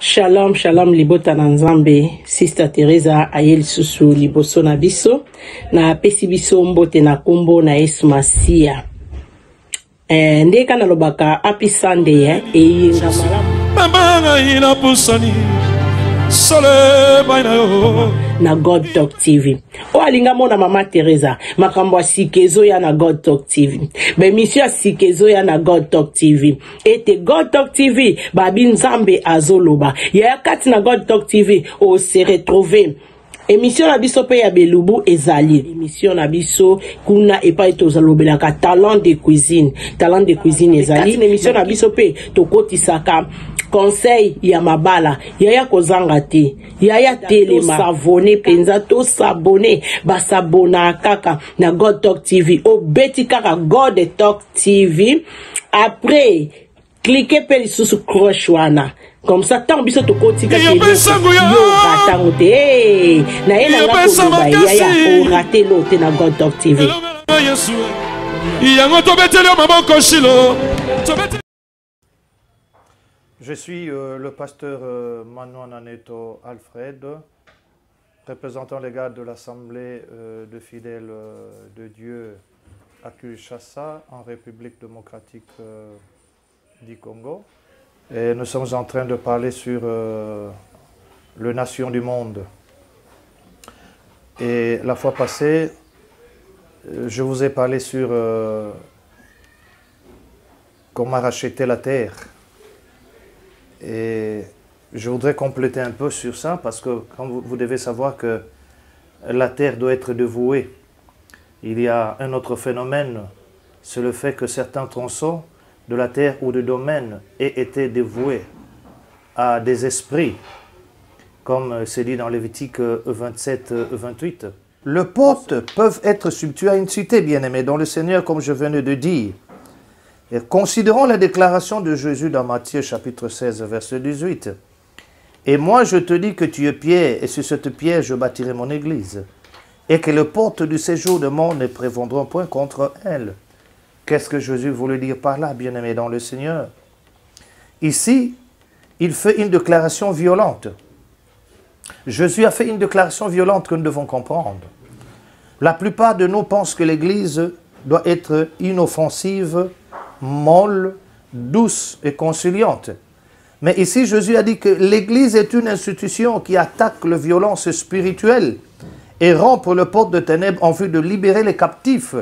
Shalom, shalom, libota na nzambe, Sister Teresa ayeli susu liboso na biso, na pesi biso mbote na kumbo na Yesu Masia. Ndeka na lobaka Happy Sunday, eyinga malamu. Mama ina pusani, sole baina yo. Na God Talk TV. O alinga mona Mama Teresa, makambo ya sikezo ya na God Talk TV. Bemisio ya sikezo ya na God Talk TV. Ete God Talk TV, babi nzambe azoloba. Ya kati na God Talk TV, o se retrouver. Émission na biso pe ya belubu ezali. Émission na biso kuna epai tozalobelaka talent de cuisine. Talent de cuisine ezali. Émission na biso pe tokotisaka conseil ya mabala. Yaya kozanga te. Yaya telema. Savone penza to sabone. Ba sabona kaka na God Talk TV. O beti kaka God Talk TV. Après, cliquez pe sous cloche wana. Comme ça, tant biso to kotika te yo ratango te na ena nga koloba yaya o raté lo te na God Talk TV. Je suis le pasteur Manon Naneto Alfred, représentant légal de l'Assemblée de fidèles de Dieu à Kinshasa, en République démocratique du Congo. Et nous sommes en train de parler sur les nations du monde. Et la fois passée, je vous ai parlé sur comment racheter la terre. Et je voudrais compléter un peu sur ça parce que comme vous devez savoir que la terre doit être dévouée. Il y a un autre phénomène, c'est le fait que certains tronçons de la terre ou de domaine aient été dévoués à des esprits, comme c'est dit dans Lévitique 27-28. Les portes peuvent être substituées à une cité, bien-aimée, dans le Seigneur, comme je venais de dire. Et considérons la déclaration de Jésus dans Matthieu chapitre 16, verset 18. « Et moi je te dis que tu es pierre, et sur cette pierre je bâtirai mon église, et que les portes du séjour de mort ne prévaudront point contre elle. » Qu'est-ce que Jésus voulait dire par là, bien-aimé dans le Seigneur? Ici, il fait une déclaration violente. Jésus a fait une déclaration violente que nous devons comprendre. La plupart de nous pensent que l'Église doit être inoffensive, molle, douce et conciliante. Mais ici, Jésus a dit que l'Église est une institution qui attaque la violence spirituelle et rompt les portes de ténèbres en vue de libérer les captifs.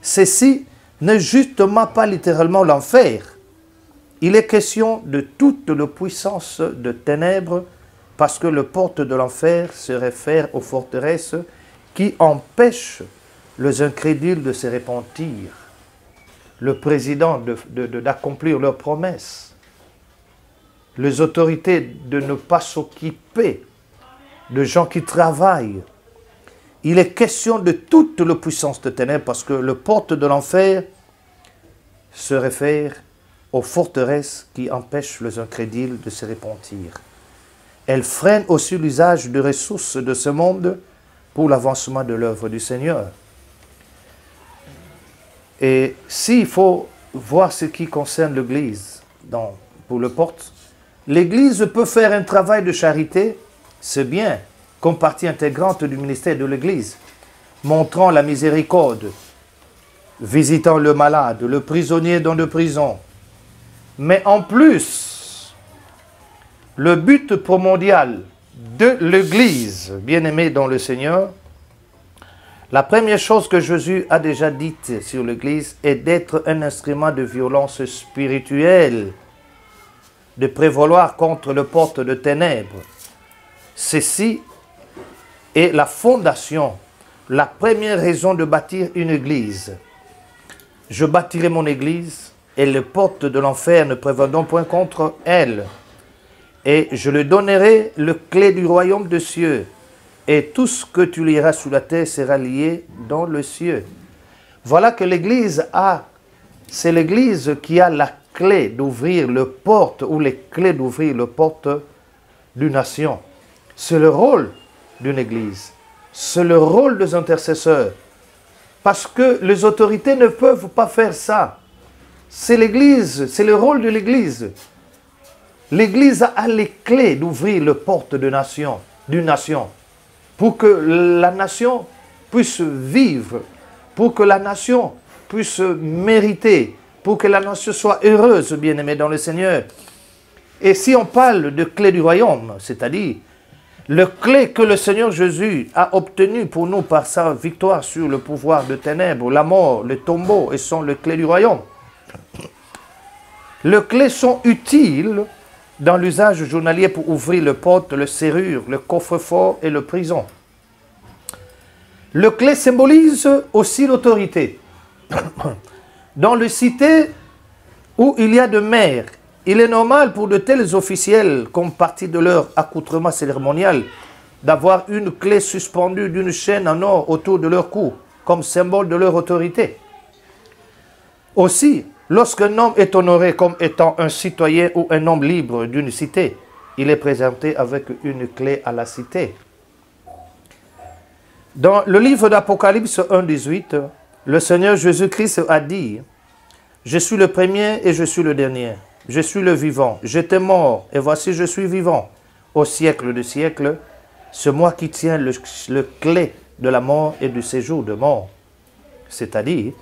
Ceci n'est justement pas littéralement l'enfer. Il est question de toute la puissance de ténèbres parce que le porte de l'enfer se réfère aux forteresses qui empêchent les incrédules de se repentir, le président d'accomplir leurs promesses, les autorités de ne pas s'occuper de gens qui travaillent. Il est question de toute la puissance de ténèbres parce que le porte de l'enfer se réfère aux forteresses qui empêchent les incrédules de se repentir. Elle freine aussi l'usage de ressources de ce monde pour l'avancement de l'œuvre du Seigneur. Et s'il faut voir ce qui concerne l'Église pour le porte, l'Église peut faire un travail de charité, c'est bien, comme partie intégrante du ministère de l'Église, montrant la miséricorde, visitant le malade, le prisonnier dans la prison. Mais en plus, le but primordial de l'Église, bien-aimée dans le Seigneur, la première chose que Jésus a déjà dite sur l'Église est d'être un instrument de violence spirituelle, de prévaloir contre le porte de ténèbres. Ceci est la fondation, la première raison de bâtir une église. Je bâtirai mon église et les portes de l'enfer ne prévaudront point contre elle. Et je lui donnerai le clé du royaume des cieux. Et tout ce que tu lieras sous la terre sera lié dans le ciel. Voilà que l'église c'est l'église qui a la clé d'ouvrir le porte ou les clés d'ouvrir le porte d'une nation. C'est le rôle d'une église. C'est le rôle des intercesseurs. Parce que les autorités ne peuvent pas faire ça. C'est l'église, c'est le rôle de l'église. L'Église a les clés d'ouvrir les portes d'une nation, pour que la nation puisse vivre, pour que la nation puisse mériter, pour que la nation soit heureuse, bien-aimée dans le Seigneur. Et si on parle de clés du royaume, c'est-à-dire le clé que le Seigneur Jésus a obtenu pour nous par sa victoire sur le pouvoir de ténèbres, la mort, le tombeau, et sont les clés du royaume. Les clés sont utiles dans l'usage journalier pour ouvrir le porte, le serrure, le coffre-fort et le prison. Le clé symbolise aussi l'autorité. Dans les cités où il y a de maires, il est normal pour de tels officiels, comme partie de leur accoutrement cérémonial, d'avoir une clé suspendue d'une chaîne en or autour de leur cou, comme symbole de leur autorité. Aussi, lorsqu'un homme est honoré comme étant un citoyen ou un homme libre d'une cité, il est présenté avec une clé à la cité. Dans le livre d'Apocalypse 1,18, le Seigneur Jésus-Christ a dit « Je suis le premier et je suis le dernier. Je suis le vivant. J'étais mort et voici je suis vivant. Au siècle des siècles, c'est moi qui tiens le clé de la mort et du séjour de mort. » C'est-à-dire,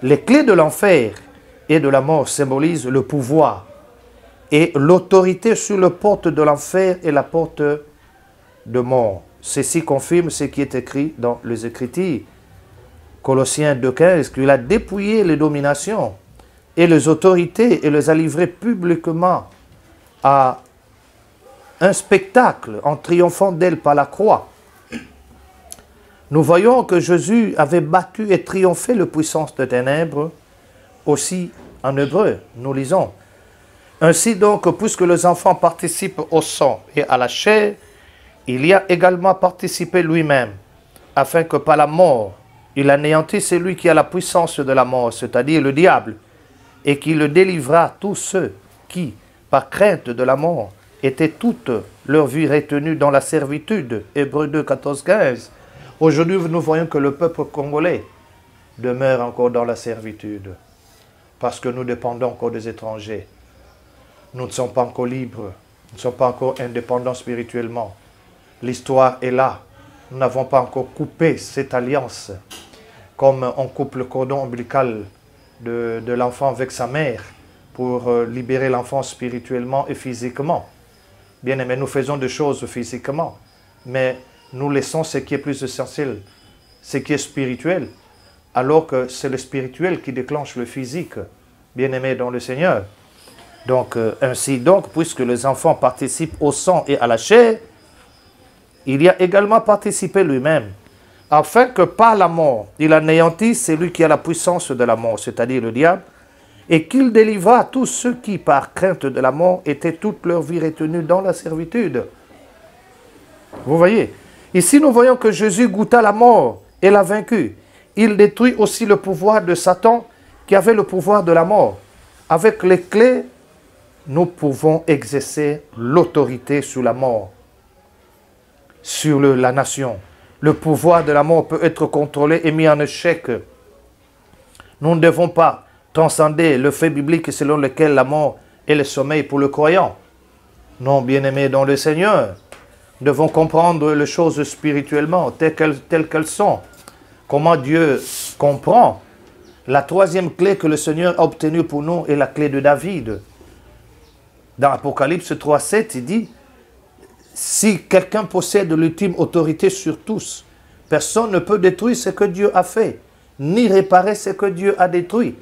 les clés de l'enfer et de la mort symbolisent le pouvoir et l'autorité sur la porte de l'enfer et la porte de mort. Ceci confirme ce qui est écrit dans les Écritures. Colossiens 2,15, qu'il a dépouillé les dominations et les autorités et les a livrées publiquement à un spectacle en triomphant d'elles par la croix. Nous voyons que Jésus avait battu et triomphé la puissance des ténèbres, aussi en hébreu, nous lisons. Ainsi donc, puisque les enfants participent au sang et à la chair, il y a également participé lui-même, afin que par la mort, il anéantisse celui qui a la puissance de la mort, c'est-à-dire le diable, et qu'il le délivra tous ceux qui, par crainte de la mort, étaient toute leur vie retenus dans la servitude. Hébreux 2, 14, 15. Aujourd'hui, nous voyons que le peuple congolais demeure encore dans la servitude, parce que nous dépendons encore des étrangers. Nous ne sommes pas encore libres, nous ne sommes pas encore indépendants spirituellement. L'histoire est là. Nous n'avons pas encore coupé cette alliance, comme on coupe le cordon ombilical de l'enfant avec sa mère pour libérer l'enfant spirituellement et physiquement. Bien aimé, nous faisons des choses physiquement, mais nous laissons ce qui est plus essentiel, ce qui est spirituel, alors que c'est le spirituel qui déclenche le physique, bien aimé dans le Seigneur. Donc, ainsi donc, puisque les enfants participent au sang et à la chair, il y a également participé lui-même, afin que par la mort, il anéantisse celui qui a la puissance de la mort, c'est-à-dire le diable, et qu'il délivra tous ceux qui, par crainte de la mort, étaient toute leur vie retenus dans la servitude. Vous voyez, ici nous voyons que Jésus goûta la mort et l'a vaincu. Il détruit aussi le pouvoir de Satan, qui avait le pouvoir de la mort. Avec les clés, nous pouvons exercer l'autorité sur la mort, sur la nation. Le pouvoir de la mort peut être contrôlé et mis en échec. Nous ne devons pas transcender le fait biblique selon lequel la mort est le sommeil pour le croyant. Non, bien-aimés dans le Seigneur, nous devons comprendre les choses spirituellement telles qu'elles sont. Comment Dieu comprend. La troisième clé que le Seigneur a obtenue pour nous est la clé de David. Dans Apocalypse 3,7, il dit « Si quelqu'un possède l'ultime autorité sur tous, personne ne peut détruire ce que Dieu a fait, ni réparer ce que Dieu a détruit. »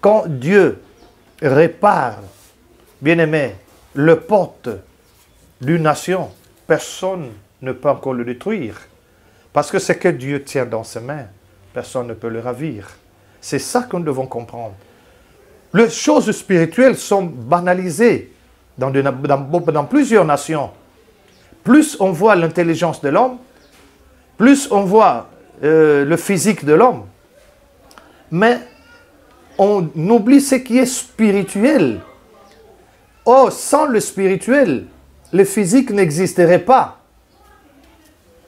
Quand Dieu répare, bien-aimé, le porte d'une nation, personne ne peut encore le détruire. Parce que ce que Dieu tient dans ses mains, personne ne peut le ravir. C'est ça que nous devons comprendre. Les choses spirituelles sont banalisées dans plusieurs nations. Plus on voit l'intelligence de l'homme, plus on voit le physique de l'homme. Mais on oublie ce qui est spirituel. Or, sans le spirituel, le physique n'existerait pas.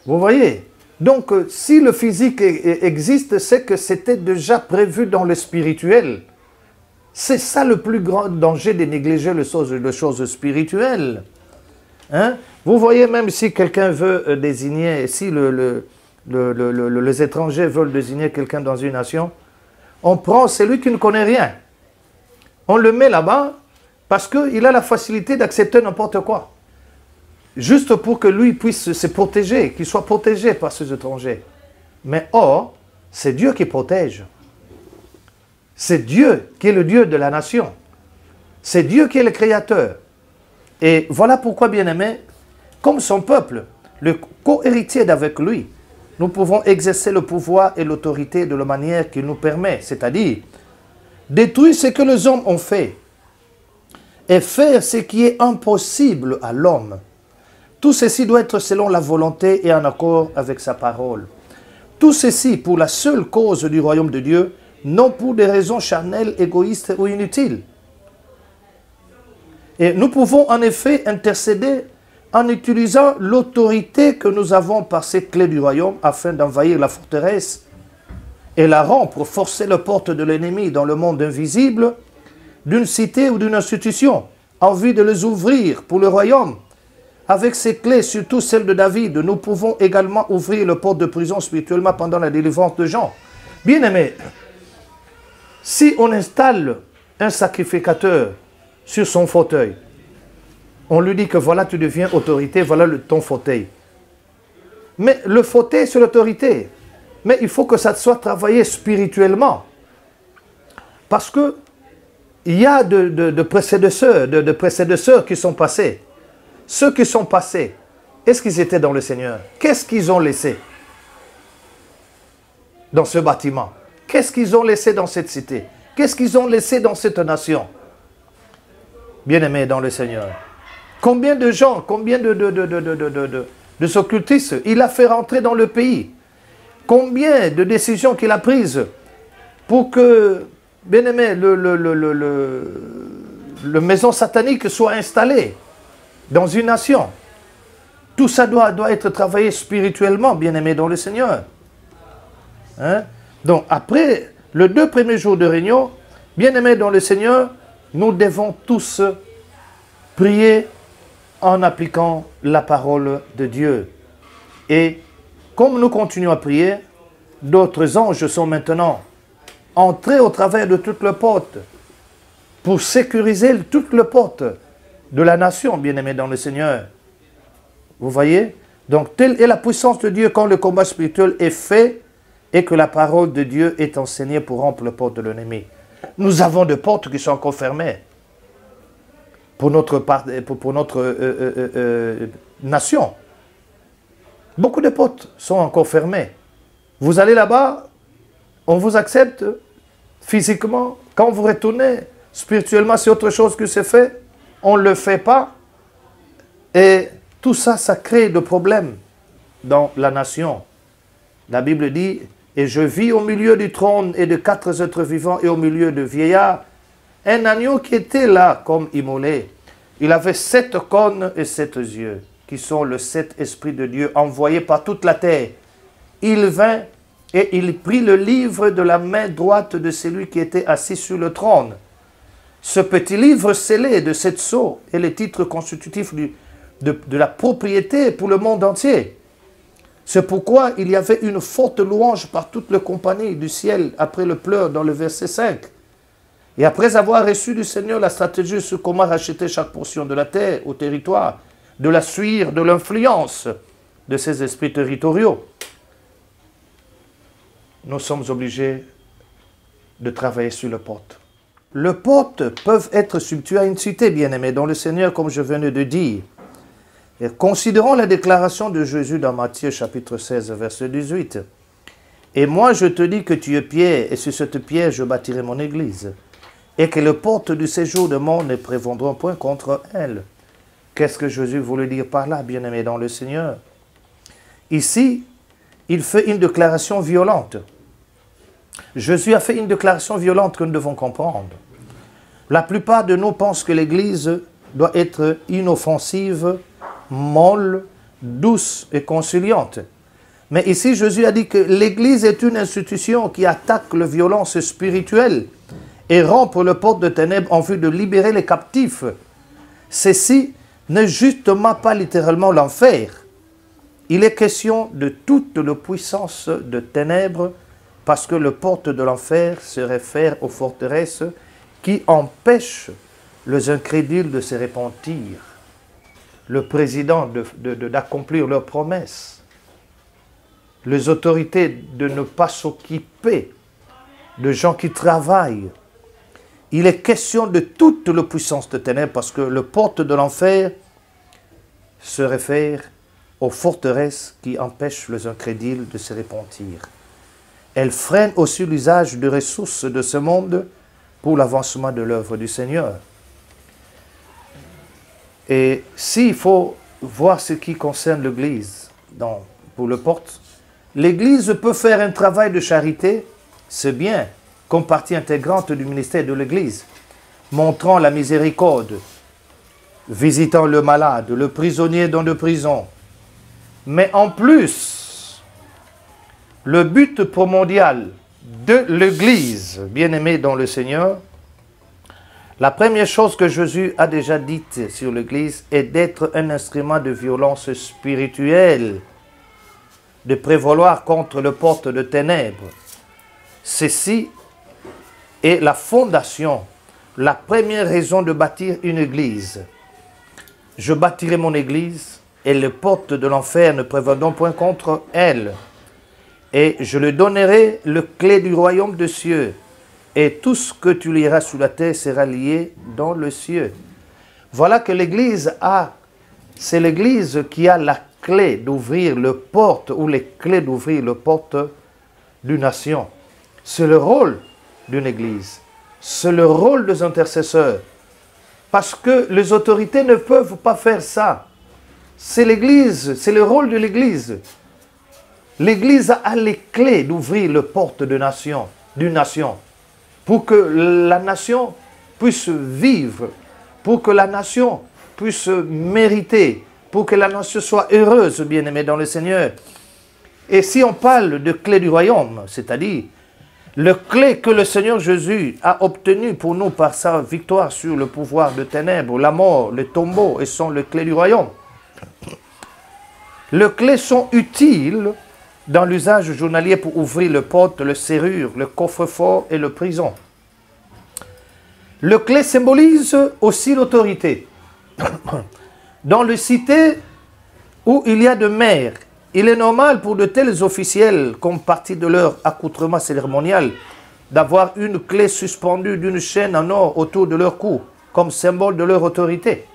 Vous voyez? Donc, si le physique existe, c'est que c'était déjà prévu dans le spirituel. C'est ça le plus grand danger de négliger les choses spirituelles. Hein? Vous voyez, même si quelqu'un veut désigner, si les étrangers veulent désigner quelqu'un dans une nation, on prend celui qui ne connaît rien. On le met là-bas parce qu'il a la facilité d'accepter n'importe quoi. Juste pour que lui puisse se protéger, qu'il soit protégé par ces étrangers. Mais or, c'est Dieu qui protège. C'est Dieu qui est le Dieu de la nation. C'est Dieu qui est le créateur. Et voilà pourquoi, bien-aimés, comme son peuple, le co-héritier d'avec lui, nous pouvons exercer le pouvoir et l'autorité de la manière qu'il nous permet, c'est-à-dire détruire ce que les hommes ont fait et faire ce qui est impossible à l'homme. Tout ceci doit être selon la volonté et en accord avec sa parole. Tout ceci pour la seule cause du royaume de Dieu, non pour des raisons charnelles, égoïstes ou inutiles. Et nous pouvons en effet intercéder en utilisant l'autorité que nous avons par ces clés du royaume afin d'envahir la forteresse et la rompre, forcer la porte de l'ennemi dans le monde invisible d'une cité ou d'une institution, en vue de les ouvrir pour le royaume. Avec ces clés, surtout celles de David, nous pouvons également ouvrir le porte de prison spirituellement pendant la délivrance de Jean. Bien-aimés, si on installe un sacrificateur sur son fauteuil, on lui dit que voilà, tu deviens autorité, voilà ton fauteuil. Mais le fauteuil, c'est l'autorité. Mais il faut que ça soit travaillé spirituellement. Parce que il y a de prédécesseurs qui sont passés. Ceux qui sont passés, est-ce qu'ils étaient dans le Seigneur? Qu'est-ce qu'ils ont laissé dans ce bâtiment? Qu'est-ce qu'ils ont laissé dans cette cité? Qu'est-ce qu'ils ont laissé dans cette nation? Bien-aimés dans le Seigneur. Combien de gens, combien de occultistes il a fait rentrer dans le pays? Combien de décisions qu'il a prises pour que, bien-aimés, le maison satanique soit installée dans une nation? Tout ça doit être travaillé spirituellement, bien-aimés dans le Seigneur. Hein? Donc, après les 2 premiers jours de réunion, bien-aimés dans le Seigneur, nous devons tous prier en appliquant la parole de Dieu. Et comme nous continuons à prier, d'autres anges sont maintenant entrés au travers de toutes les portes pour sécuriser toutes les portes de la nation, bien-aimés dans le Seigneur. Vous voyez? Donc, telle est la puissance de Dieu quand le combat spirituel est fait et que la parole de Dieu est enseignée pour rompre les portes de l'ennemi. Nous avons des portes qui sont encore fermées pour notre nation. Beaucoup de portes sont encore fermées. Vous allez là-bas, on vous accepte physiquement. Quand vous retournez spirituellement, c'est autre chose que c'est fait. On ne le fait pas. Et tout ça, ça crée des problèmes dans la nation. La Bible dit, « Et je vis au milieu du trône et de 4 êtres vivants et au milieu de vieillards, un agneau qui était là comme immolé. Il avait 7 cornes et 7 yeux, qui sont les 7 esprits de Dieu envoyés par toute la terre. Il vint et il prit le livre de la main droite de celui qui était assis sur le trône. Ce petit livre scellé de 7 sceaux est le titre constitutif de la propriété pour le monde entier. C'est pourquoi il y avait une forte louange par toute la compagnie du ciel après le pleur dans le verset 5. Et après avoir reçu du Seigneur la stratégie sur comment racheter chaque portion de la terre au territoire, de la suire de l'influence de ces esprits territoriaux, nous sommes obligés de travailler sur le porte. Les portes peuvent être substituées à une cité, bien-aimée, dans le Seigneur, comme je venais de dire. Et considérons la déclaration de Jésus dans Matthieu chapitre 16, verset 18. « Et moi je te dis que tu es Pierre, et sur cette pierre je bâtirai mon église, et que les portes du séjour de mort ne prévaudront point contre elle. » Qu'est-ce que Jésus voulait dire par là, bien-aimé dans le Seigneur? Ici, il fait une déclaration violente. Jésus a fait une déclaration violente que nous devons comprendre. La plupart de nous pensent que l'Église doit être inoffensive, molle, douce et conciliante. Mais ici, Jésus a dit que l'Église est une institution qui attaque la violence spirituelle et rompre le porte de ténèbres en vue de libérer les captifs. Ceci n'est justement pas littéralement l'enfer. Il est question de toute la puissance de ténèbres parce que le porte de l'enfer se réfère aux forteresses qui empêchent les incrédules de se repentir, le président d'accomplir leurs promesses, les autorités de ne pas s'occuper de gens qui travaillent. Il est question de toute la puissance de ténèbres parce que le porte de l'enfer se réfère aux forteresses qui empêchent les incrédules de se repentir. Elle freine aussi l'usage des ressources de ce monde pour l'avancement de l'œuvre du Seigneur. Et s'il faut voir ce qui concerne l'Église pour le porte, l'Église peut faire un travail de charité, c'est bien, comme partie intégrante du ministère de l'Église, montrant la miséricorde, visitant le malade, le prisonnier dans de prison. Mais en plus, le but primordial de l'Église, bien-aimée dans le Seigneur, la première chose que Jésus a déjà dite sur l'Église est d'être un instrument de violence spirituelle, de prévaloir contre le porte de ténèbres. Ceci est la fondation, la première raison de bâtir une église. Je bâtirai mon église et les portes de l'enfer ne prévaudront point contre elle. Et je lui donnerai le clé du royaume des cieux. Et tout ce que tu lieras sous la terre sera lié dans le ciel. Voilà que l'église c'est l'église qui a la clé d'ouvrir le porte ou les clés d'ouvrir le porte d'une nation. C'est le rôle d'une église. C'est le rôle des intercesseurs. Parce que les autorités ne peuvent pas faire ça. C'est l'église, c'est le rôle de l'église. L'église a les clés d'ouvrir le porte d'une nation. Pour que la nation puisse vivre, pour que la nation puisse mériter, pour que la nation soit heureuse, bien-aimée dans le Seigneur. Et si on parle de clé du royaume, c'est-à-dire le clé que le Seigneur Jésus a obtenu pour nous par sa victoire sur le pouvoir de ténèbres, la mort, le tombeau, et sont les clés du royaume. Les clés sont utiles dans l'usage journalier pour ouvrir le porte, le serrure, le coffre-fort et le prison. Le clé symbolise aussi l'autorité. Dans les cités où il y a de maires, il est normal pour de tels officiels, comme partie de leur accoutrement cérémonial, d'avoir une clé suspendue d'une chaîne en or autour de leur cou, comme symbole de leur autorité.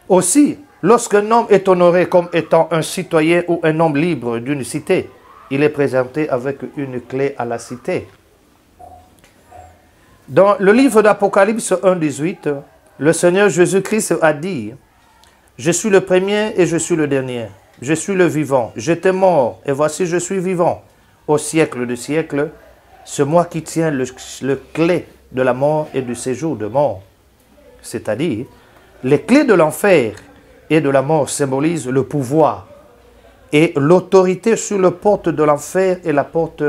Aussi, lorsqu'un homme est honoré comme étant un citoyen ou un homme libre d'une cité, il est présenté avec une clé à la cité. Dans le livre d'Apocalypse 1,18, le Seigneur Jésus-Christ a dit « Je suis le premier et je suis le dernier. Je suis le vivant. J'étais mort et voici je suis vivant. Au siècle des siècles, c'est moi qui tiens le clé de la mort et du séjour de mort. » C'est-à-dire, les clés de l'enfer et de la mort symbolisent le pouvoir et l'autorité sur le porte de l'enfer et la porte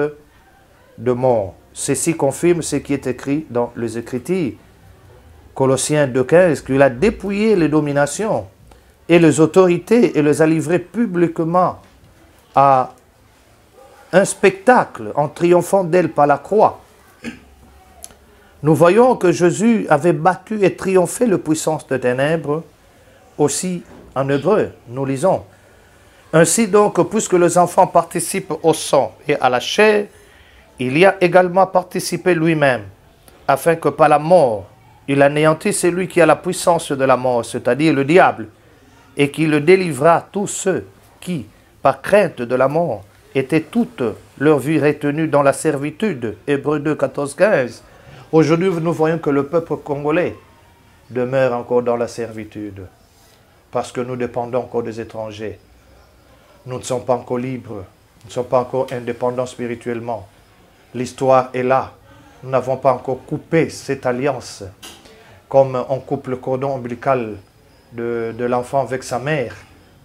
de mort. Ceci confirme ce qui est écrit dans les Écritures. Colossiens 2,15, qu'il a dépouillé les dominations et les autorités et les a livrées publiquement à un spectacle en triomphant d'elles par la croix. Nous voyons que Jésus avait battu et triomphé la puissance des ténèbres. Aussi en hébreu, nous lisons. Ainsi donc, puisque les enfants participent au sang et à la chair, il y a également participé lui-même, afin que par la mort, il anéantisse celui qui a la puissance de la mort, c'est-à-dire le diable, et qui le délivra tous ceux qui, par crainte de la mort, étaient toute leur vie retenue dans la servitude. Hébreux 2, 14, 15. Aujourd'hui, nous voyons que le peuple congolais demeure encore dans la servitude, parce que nous dépendons encore des étrangers. Nous ne sommes pas encore libres, nous ne sommes pas encore indépendants spirituellement. L'histoire est là. Nous n'avons pas encore coupé cette alliance, comme on coupe le cordon ombilical de l'enfant avec sa mère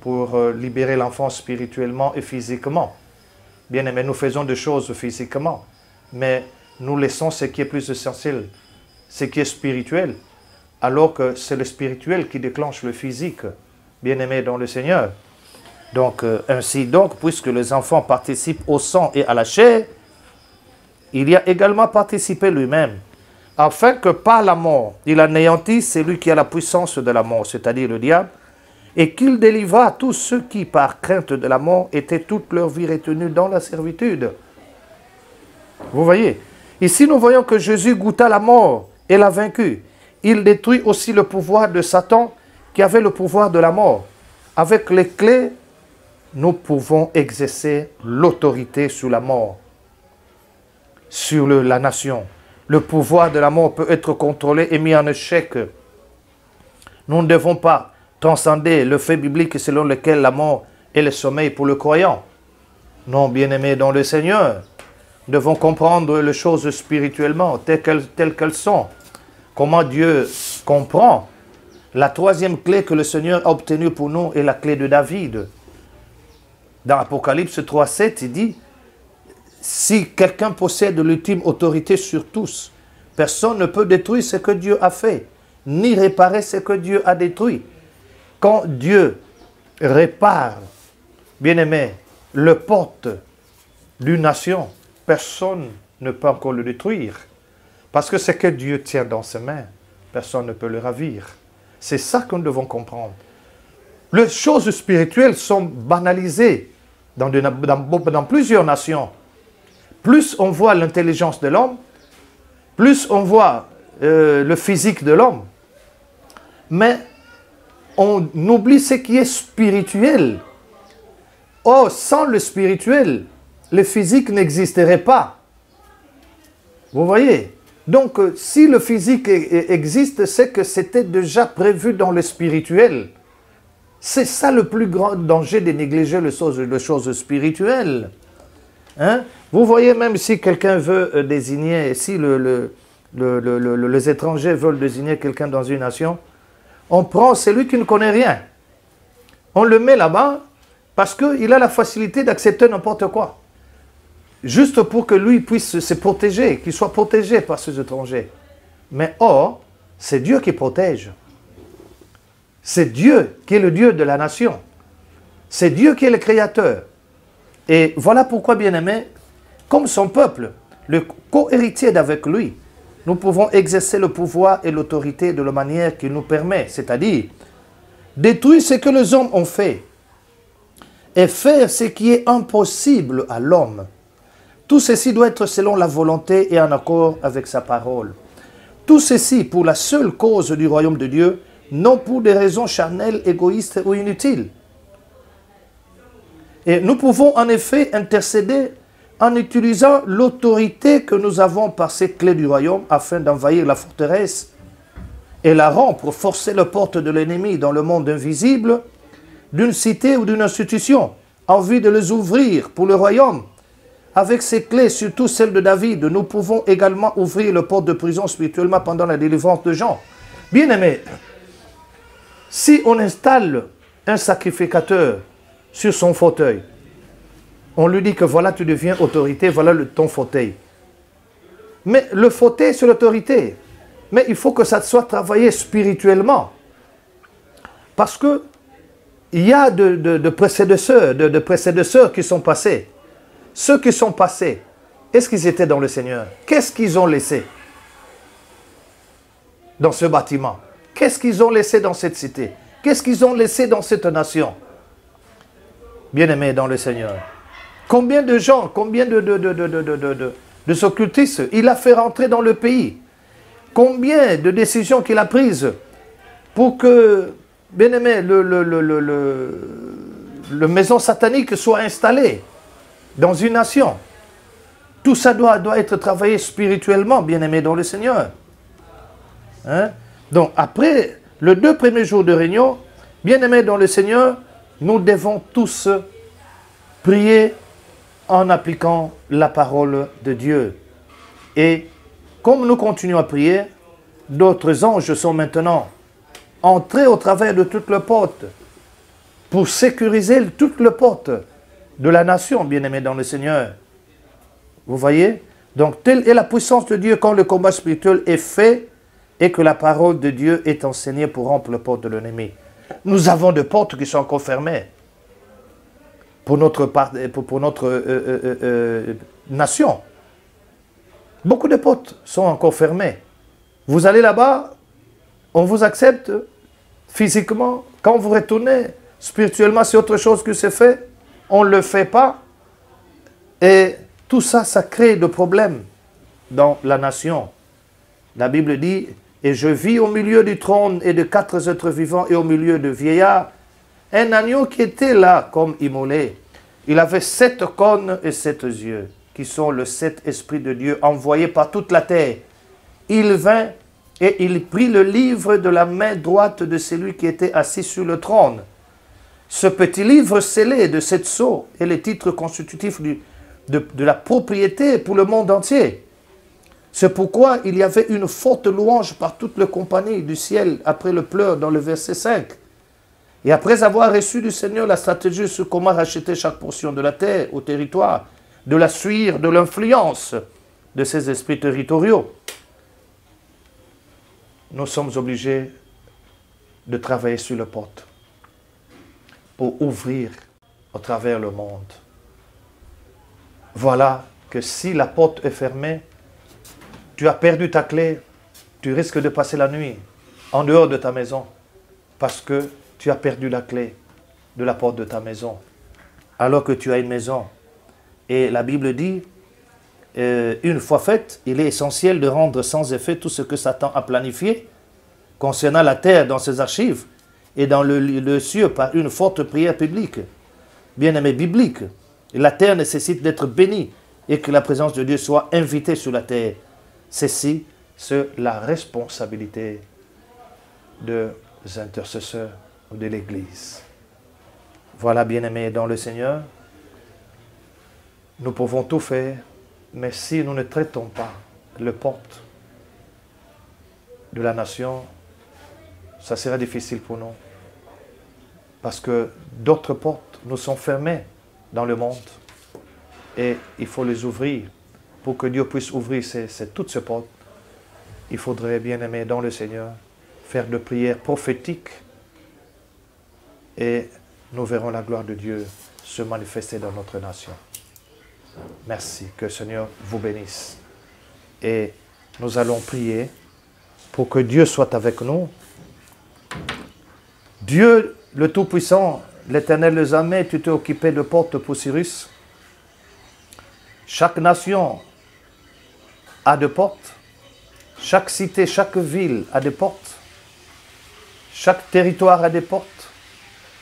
pour libérer l'enfant spirituellement et physiquement. Bien aimé, nous faisons des choses physiquement, mais nous laissons ce qui est plus essentiel, ce qui est spirituel, alors que c'est le spirituel qui déclenche le physique, bien-aimé dans le Seigneur. Donc, ainsi donc, puisque les enfants participent au sang et à la chair, il y a également participé lui-même, afin que par la mort, il anéantisse celui qui a la puissance de la mort, c'est-à-dire le diable, et qu'il délivra tous ceux qui, par crainte de la mort, étaient toute leur vie retenus dans la servitude. Vous voyez, ici nous voyons que Jésus goûta la mort et l'a vaincu. Il détruit aussi le pouvoir de Satan qui avait le pouvoir de la mort. Avec les clés, nous pouvons exercer l'autorité sur la mort, sur la nation. Le pouvoir de la mort peut être contrôlé et mis en échec. Nous ne devons pas transcender le fait biblique selon lequel la mort est le sommeil pour le croyant. Non, bien-aimés dans le Seigneur, nous devons comprendre les choses spirituellement, telles qu'elles sont. Comment Dieu comprend. La troisième clé que le Seigneur a obtenue pour nous est la clé de David. Dans Apocalypse 3,7, il dit, si quelqu'un possède l'ultime autorité sur tous, personne ne peut détruire ce que Dieu a fait, ni réparer ce que Dieu a détruit. Quand Dieu répare, bien-aimé, le porte d'une nation, personne ne peut encore le détruire. Parce que ce que Dieu tient dans ses mains, personne ne peut le ravir. C'est ça que nous devons comprendre. Les choses spirituelles sont banalisées dans plusieurs nations. Plus on voit l'intelligence de l'homme, plus on voit le physique de l'homme, mais on oublie ce qui est spirituel. Or, sans le spirituel, le physique n'existerait pas. Vous voyez? Donc, si le physique existe, c'est que c'était déjà prévu dans le spirituel. C'est ça le plus grand danger de négliger les choses spirituelles. Hein? Vous voyez, même si quelqu'un veut désigner, si les étrangers veulent désigner quelqu'un dans une nation, on prend celui qui ne connaît rien. On le met là-bas parce qu'il a la facilité d'accepter n'importe quoi. Juste pour que lui puisse se protéger, qu'il soit protégé par ces étrangers. Mais or, c'est Dieu qui protège. C'est Dieu qui est le Dieu de la nation. C'est Dieu qui est le Créateur. Et voilà pourquoi, bien-aimés, comme son peuple, le co-héritier d'avec lui, nous pouvons exercer le pouvoir et l'autorité de la manière qu'il nous permet, c'est-à-dire détruire ce que les hommes ont fait et faire ce qui est impossible à l'homme. Tout ceci doit être selon la volonté et en accord avec sa parole. Tout ceci pour la seule cause du royaume de Dieu, non pour des raisons charnelles, égoïstes ou inutiles. Et nous pouvons en effet intercéder en utilisant l'autorité que nous avons par cette clé du royaume afin d'envahir la forteresse et la rompre, forcer les portes de l'ennemi dans le monde invisible d'une cité ou d'une institution, en vue de les ouvrir pour le royaume. Avec ces clés, surtout celle de David, nous pouvons également ouvrir les portes de prison spirituellement pendant la délivrance de Jean. Bien-aimés, si on installe un sacrificateur sur son fauteuil, on lui dit que voilà, tu deviens autorité, voilà ton fauteuil. Mais le fauteuil, c'est l'autorité. Mais il faut que ça soit travaillé spirituellement. Parce que il y a de prédécesseurs qui sont passés. Ceux qui sont passés, est-ce qu'ils étaient dans le Seigneur? Qu'est-ce qu'ils ont laissé dans ce bâtiment? Qu'est-ce qu'ils ont laissé dans cette cité? Qu'est-ce qu'ils ont laissé dans cette nation? Bien-aimés dans le Seigneur. Combien de gens, combien de occultistes il a fait rentrer dans le pays? Combien de décisions qu'il a prises pour que, bien-aimé, le maison satanique soit installée dans une nation? Tout ça doit être travaillé spirituellement, bien-aimé dans le Seigneur. Hein? Donc, après les 2 premiers jours de réunion, bien-aimés dans le Seigneur, nous devons tous prier en appliquant la parole de Dieu. Et comme nous continuons à prier, d'autres anges sont maintenant entrés au travers de toutes les portes pour sécuriser toutes les portes de la nation, bien-aimés dans le Seigneur. Vous voyez? Donc, telle est la puissance de Dieu quand le combat spirituel est fait et que la parole de Dieu est enseignée pour rompre les portes de l'ennemi. Nous avons des portes qui sont encore fermées pour notre nation. Beaucoup de portes sont encore fermées. Vous allez là-bas, on vous accepte physiquement. Quand vous retournez spirituellement, c'est autre chose que c'est fait. On ne le fait pas. Et tout ça, ça crée des problèmes dans la nation. La Bible dit, « Et je vis au milieu du trône et de 4 êtres vivants et au milieu de vieillards, un agneau qui était là comme immolé. Il avait 7 cornes et 7 yeux, qui sont les 7 esprits de Dieu envoyés par toute la terre. Il vint et il prit le livre de la main droite de celui qui était assis sur le trône. Ce petit livre scellé de 7 sceaux est le titre constitutif de la propriété pour le monde entier. C'est pourquoi il y avait une forte louange par toute la compagnie du ciel après le pleur dans le verset 5. Et après avoir reçu du Seigneur la stratégie sur comment racheter chaque portion de la terre au territoire, de la suivre, de l'influence de ces esprits territoriaux, nous sommes obligés de travailler sur la porte pour ouvrir à travers le monde. Voilà que si la porte est fermée, tu as perdu ta clé, tu risques de passer la nuit en dehors de ta maison parce que tu as perdu la clé de la porte de ta maison alors que tu as une maison. Et la Bible dit, une fois faite, il est essentiel de rendre sans effet tout ce que Satan a planifié concernant la terre dans ses archives et dans le ciel par une forte prière publique, bien-aimé biblique. La terre nécessite d'être bénie et que la présence de Dieu soit invitée sur la terre. Ceci, c'est la responsabilité des intercesseurs de l'Église. Voilà, bien-aimés dans le Seigneur, nous pouvons tout faire, mais si nous ne traitons pas le porte de la nation, ça sera difficile pour nous. Parce que d'autres portes nous sont fermées dans le monde. Et il faut les ouvrir. Pour que Dieu puisse ouvrir toutes ces portes, il faudrait, bien aimer dans le Seigneur, faire de prières prophétiques. Et nous verrons la gloire de Dieu se manifester dans notre nation. Merci, que le Seigneur vous bénisse. Et nous allons prier pour que Dieu soit avec nous. Dieu, le Tout-Puissant, l'Éternel des armées, tu t'es occupé de portes pour Cyrus. Chaque nation a des portes. Chaque cité, chaque ville a des portes. Chaque territoire a des portes.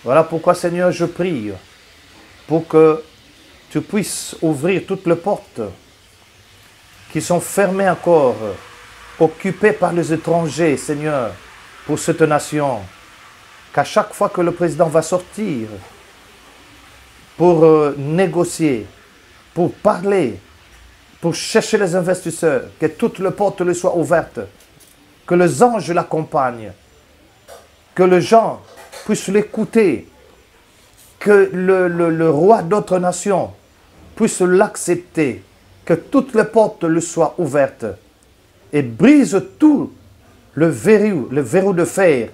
Voilà pourquoi, Seigneur, je prie pour que tu puisses ouvrir toutes les portes qui sont fermées encore, occupées par les étrangers, Seigneur, pour cette nation. Qu'à chaque fois que le président va sortir pour négocier, pour parler, pour chercher les investisseurs, que toutes les portes lui soient ouvertes, que les anges l'accompagnent, que les gens puissent l'écouter, que le roi d'autres nations puisse l'accepter, que toutes les portes lui soient ouvertes et brise tout le verrou de fer,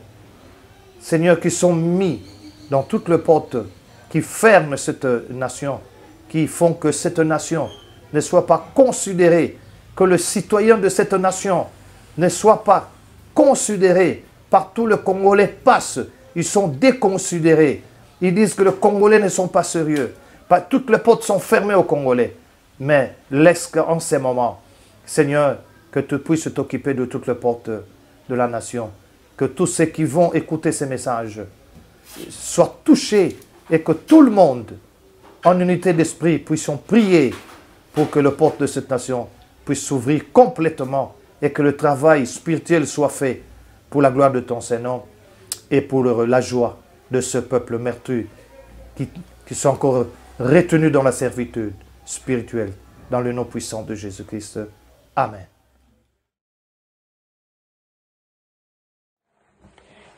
Seigneur, qui sont mis dans toutes les portes qui ferment cette nation, qui font que cette nation ne soit pas considérée, que le citoyen de cette nation ne soit pas considéré. Partout le Congolais passe, ils sont déconsidérés. Ils disent que les Congolais ne sont pas sérieux. Toutes les portes sont fermées aux Congolais. Mais laisse qu'en ces moments, Seigneur, que tu puisses t'occuper de toutes les portes de la nation. Que tous ceux qui vont écouter ces messages soient touchés et que tout le monde, en unité d'esprit, puissions prier pour que les portes de cette nation puissent s'ouvrir complètement et que le travail spirituel soit fait pour la gloire de ton Saint-Nom et pour la joie de ce peuple meurtri qui sont encore retenus dans la servitude spirituelle, dans le nom puissant de Jésus-Christ. Amen.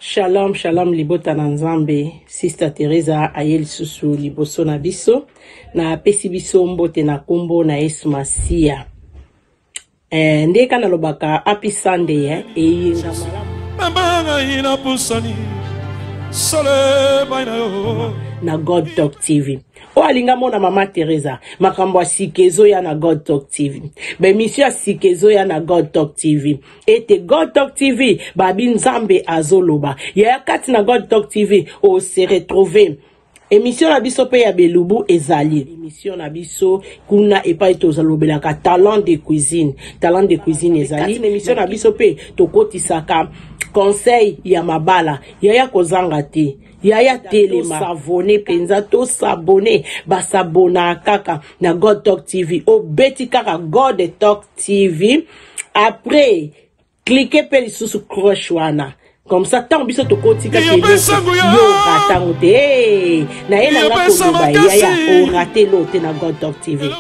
Shalom, shalom, libota na nzambe, Sister Teresa ayeli susu liboso na biso, na apesi biso mbote na kombo na Yesu Masiya. ndeka na lobaka happy Sunday eyinga Mama ina pusani sole baina yo na God Talk TV. O alinga mona mama Teresa makambo sikezo ya na God Talk TV. Be mission sikezo ya na God Talk TV. Ete God Talk TV babi nzambe azoloba. Ya kati na God Talk TV o se retrouver. Émission na biso pe ya belubu ezali. Émission na biso kuna epai tozalobelaka talent de cuisine. Talent de cuisine ezali. Émission na biso pe tokotisaka conseil ya mabala. Yaya kozanga te. Yaya telema savone penza to sabone basabona kaka na God Talk TV. O beti kaka God Talk TV. Après cliquez pe lisusu cloche wana. Comme ça, tant biso to kotika ke yo ratango te na ena ngako ba ya o raté l'autre na God Talk TV.